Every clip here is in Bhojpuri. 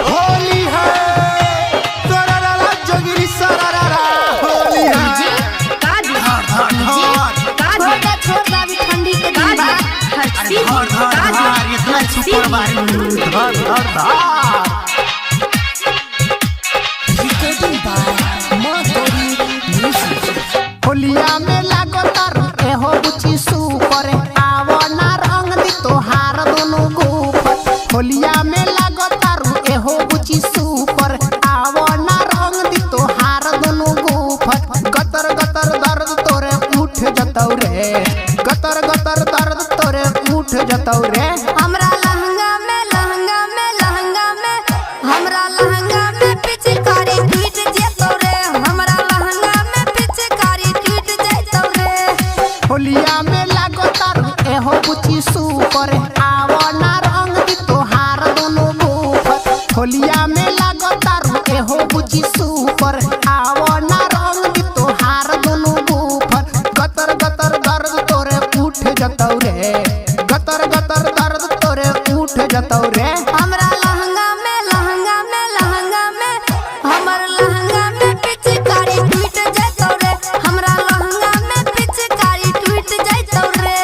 होली है सरारा जोगिरी सरारा होली है छोड़ अभी ठंडी के दिन बा इतना सुपर बारी धर धर धर होलिया में लागो तारू एहो बुची सुपर आवो ना रंग दी तोहार दोनों गुफत होलिया में लागो तारू एहो बुची सुपर आवो ना रंग दी तोहार दोनों गुफत गतर गतर दर्द तोरे उठ जतौ रे गतर गतर दर्द तोरे उठ जतौ रे हमरा लहंगा में हमरा लहंगा में पिचकारी टूट जेतौ रे हमरा लहंगा में पिचकारी टूट जेतौ रे होलिया में लागो तारू एहो बुची सुपर आवो ना रंग दी तोहार दोनों गुफत होलिया में लागो तारू एहो बुची सुपर आवो ना रंग दी तोहार दोनों गुफत गतर गतर दर्द तोरे उठ जतौ रे गतर गतर दर्द तोरे उठ जतौ रे हमरा लहंगा में हमर लहंगा में पिचकारी टूट जेतौ रे हमरा लहंगा में पिचकारी टूट जेतौ रे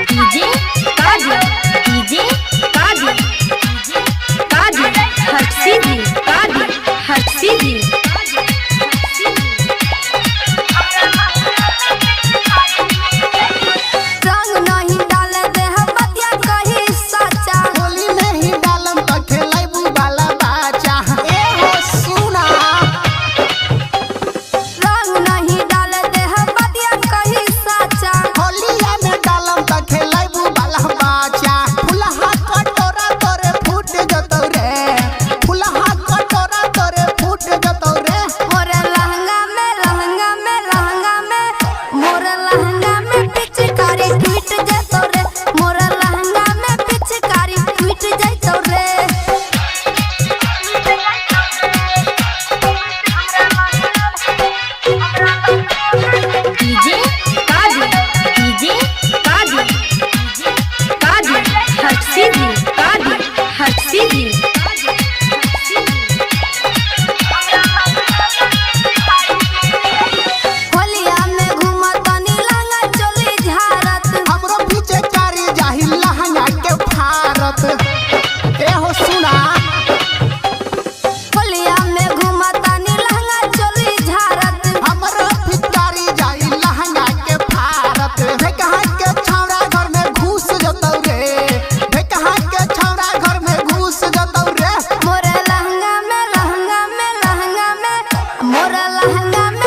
डीजे काजी हर्षिदी रंग नहीं डाले दे हम बतिया कही सच्चा होली में ही डालम त खेलैबू बाला बाचा ए हो सुना रंग नहीं डाले दे हम बतिया कही सच्चा होलिया में डालम त खेलैबू बाला बाचा फुलहा कटोरा तोरे फूट जतौ रे फुलहा कटोरा तोरे फूट जतौ रे मोरे लहंगा में पिचकारी टूट जेतौ रे मोरे लहंगा में पिचकारी टूट जेतौ रे डीजे काजी हर्षिदी होलिया में घूमतनी लहंगा चोली झारत हमरो पीछे कारी जाहि लहंगा के फारत ए हो सुना होलिया में घूमतनी लहंगा चोली झारत हमरो पिचकारी जाहि लहंगा के फारत हे कहां के छौड़ा घर में घुस जतौ रे हे कहां के छौड़ा घर में घुस जतौ रे मोरे लहंगा में मोरे लहंगा में